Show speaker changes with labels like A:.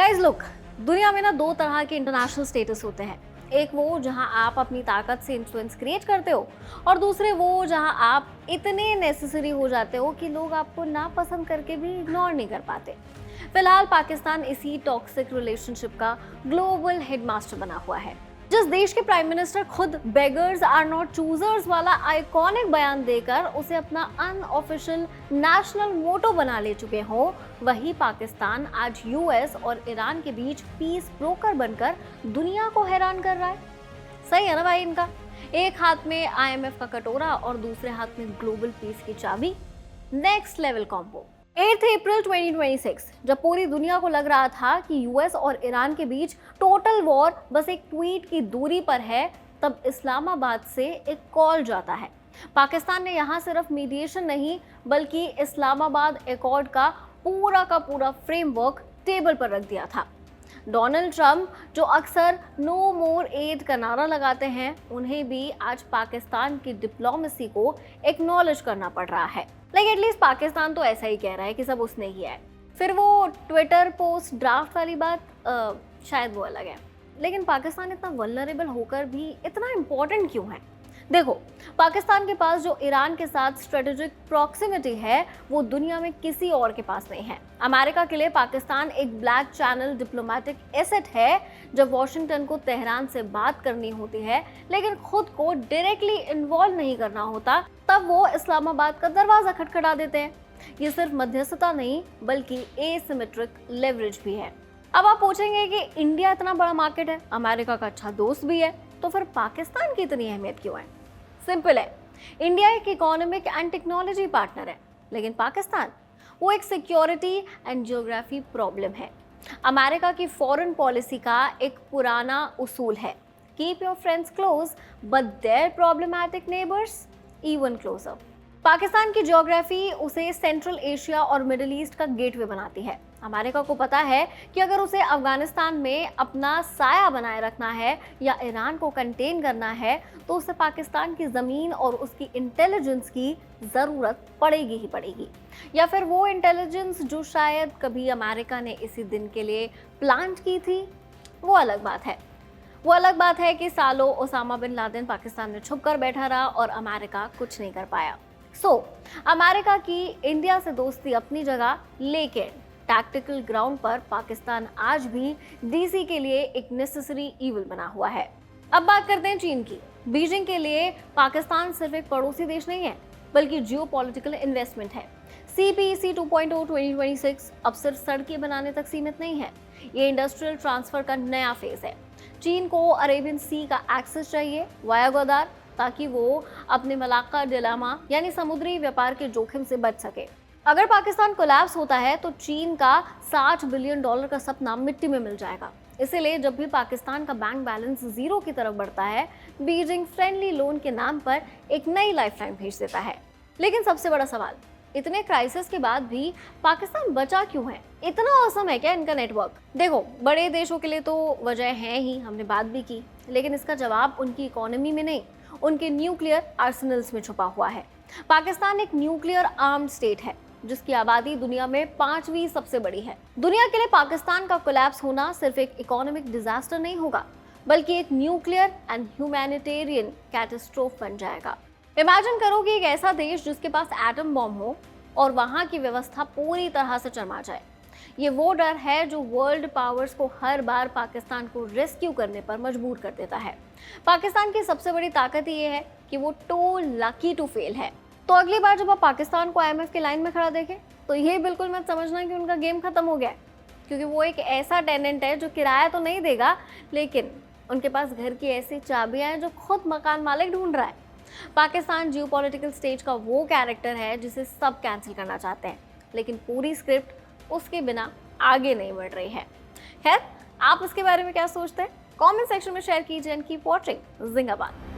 A: Guys look, दुनिया में ना दो तरह के इंटरनेशनल स्टेटस होते हैं। एक वो जहां आप अपनी ताकत से इन्फ्लुएंस क्रिएट करते हो, और दूसरे वो जहां आप इतने नेसेसरी हो जाते हो कि लोग आपको नापसंद करके भी इग्नोर नहीं कर पाते। फिलहाल पाकिस्तान इसी टॉक्सिक रिलेशनशिप का ग्लोबल हेडमास्टर बना हुआ है। जिस देश के प्राइम मिनिस्टर खुद बेगर्स आर नॉट चूजर्स वाला आइकॉनिक बयान देकर उसे अपना अनऑफिशियल नेशनल मोटो बना ले चुके हो, वही पाकिस्तान आज यूएस और ईरान के बीच पीस ब्रोकर बनकर दुनिया को हैरान कर रहा है। सही है ना भाई इनका? एक हाथ में आईएमएफ का कटोरा और दूसरे हाथ में ग्लोबल पीस की चाबी। Next level combo. 8 अप्रैल 2026 जब पूरी दुनिया को लग रहा था कि यूएस और ईरान के बीच टोटल वॉर बस एक ट्वीट की दूरी पर है, तब इस्लामाबाद से एक कॉल जाता है। पाकिस्तान ने यहाँ सिर्फ मीडिएशन नहीं बल्कि इस्लामाबाद एकॉर्ड का पूरा फ्रेमवर्क टेबल पर रख दिया था। डोनाल्ड ट्रंप जो अक्सर नो मोर एड का नारा लगाते हैं, उन्हें भी आज पाकिस्तान की डिप्लोमेसी को एक्नॉलेज करना पड़ रहा है। लाइक एटलीस्ट पाकिस्तान तो ऐसा ही कह रहा है कि सब उसने ही है। फिर वो ट्विटर पोस्ट ड्राफ्ट वाली बात शायद वो अलग है, लेकिन पाकिस्तान इतना वल्नरेबल होकर भी इतना इम्पोर्टेंट क्यों है? देखो, पाकिस्तान के पास जो ईरान के साथ स्ट्रेटेजिक प्रॉक्सिमिटी है वो दुनिया में किसी और के पास नहीं है। अमेरिका के लिए पाकिस्तान एक ब्लैक चैनल डिप्लोमेटिक एसेट है। जब वॉशिंगटन को तेहरान से बात करनी होती है लेकिन खुद को डायरेक्टली इन्वॉल्व नहीं करना होता, तब वो इस्लामाबाद का दरवाजा खटखटा देते हैं। ये सिर्फ मध्यस्थता नहीं बल्कि एसिमेट्रिक लेवरेज भी है। अब आप पूछेंगे कि इंडिया इतना बड़ा मार्केट है, अमेरिका का अच्छा दोस्त भी है, तो फिर पाकिस्तान की इतनी अहमियत क्यों है? सिंपल है, इंडिया एक इकोनॉमिक एंड टेक्नोलॉजी पार्टनर है, लेकिन पाकिस्तान वो एक सिक्योरिटी एंड ज्योग्राफी प्रॉब्लम है। अमेरिका की फॉरेन पॉलिसी का एक पुराना उसूल है, keep your friends close but their problematic neighbours even closer. Pakistan की ज्योग्राफी उसे सेंट्रल एशिया और मिडिल ईस्ट का गेटवे बनाती है। अमेरिका को पता है कि अगर उसे अफगानिस्तान में अपना साया बनाए रखना है या ईरान को कंटेन करना है तो उसे पाकिस्तान की ज़मीन और उसकी इंटेलिजेंस की ज़रूरत पड़ेगी ही पड़ेगी, या फिर वो इंटेलिजेंस जो शायद कभी अमेरिका ने इसी दिन के लिए प्लांट की थी। वो अलग बात है कि सालों ओसामा बिन लादेन पाकिस्तान में छुप कर बैठा रहा और अमेरिका कुछ नहीं कर पाया। अमेरिका की इंडिया से दोस्ती अपनी जगह, लेकिन टैक्टिकल ग्राउंड पर पाकिस्तान आज भी डीसी के लिए एक नेसेसरी इविल बना हुआ है। अब बात करते हैं चीन की। बीजिंग के लिए पाकिस्तान सिर्फ एक पड़ोसी देश नहीं है बल्कि जियोपॉलिटिकल इन्वेस्टमेंट है। CPEC 2.0 2026 अब सिर्फ सड़कें बनाने तक सीमित नहीं है, ये इंडस्ट्रियल ट्रांसफर का नया फेज है। चीन को अरेबियन सी का एक्सेस चाहिए वाया गोदार, ताकि वो अपने मलाक्का डिलेमा यानी समुद्री व्यापार के जोखिम से बच सके। अगर पाकिस्तान कोलैप्स होता है तो चीन का $60 बिलियन का सपना मिट्टी में मिल जाएगा। इसीलिए जब भी पाकिस्तान का बैंक बैलेंस जीरो की तरफ बढ़ता है, बीजिंग फ्रेंडली लोन के नाम पर एक नई लाइफलाइन भेज देता है। लेकिन सबसे बड़ा सवाल, इतने क्राइसिस के बाद भी पाकिस्तान बचा क्यों है? इतना औसम है क्या इनका नेटवर्क? देखो, बड़े देशों के लिए तो वजह है ही, हमने बात भी की, लेकिन इसका जवाब उनकी इकोनॉमी में नहीं, उनके न्यूक्लियर आर्सेनल्स में छुपा हुआ है। पाकिस्तान एक न्यूक्लियर आर्म्ड स्टेट है जिसकी आबादी दुनिया में 5वीं सबसे बड़ी है। दुनिया के लिए पाकिस्तान का कोलैप्स होना सिर्फ एक इकोनॉमिक डिजास्टर नहीं होगा बल्कि एक न्यूक्लियर एंड ह्यूमैनिटेरियन कैटास्ट्रोफ बन जाएगा। इमेजिन करो कि एक ऐसा देश जिसके पास एटम बॉम्ब हो और वहां की व्यवस्था पूरी तरह से चरमा जाए। ये वो डर है जो वर्ल्ड पावर्स को हर बार पाकिस्तान को रेस्क्यू करने पर मजबूर कर देता है। पाकिस्तान की सबसे बड़ी ताकत ये है कि वो टू लकी टू फेल है। तो अगली बार जब आप पाकिस्तान को IMF की लाइन में खड़ा देखें तो ये बिल्कुल मत समझना कि उनका गेम खत्म हो गया है, क्योंकि वो एक ऐसा टेनेंट है जो किराया तो नहीं देगा, लेकिन उनके पास घर की ऐसी चाबियां हैं जो खुद मकान मालिक ढूंढ रहा है। पाकिस्तान जियोपॉलिटिकल स्टेज का वो कैरेक्टर है जिसे सब कैंसिल करना चाहते हैं, लेकिन पूरी स्क्रिप्ट उसके बिना आगे नहीं बढ़ रही है। खैर, आप इसके बारे में क्या सोचते हैं? कमेंट सेक्शन में शेयर कीजिए एंड कीप वॉचिंग जिंदाबाद।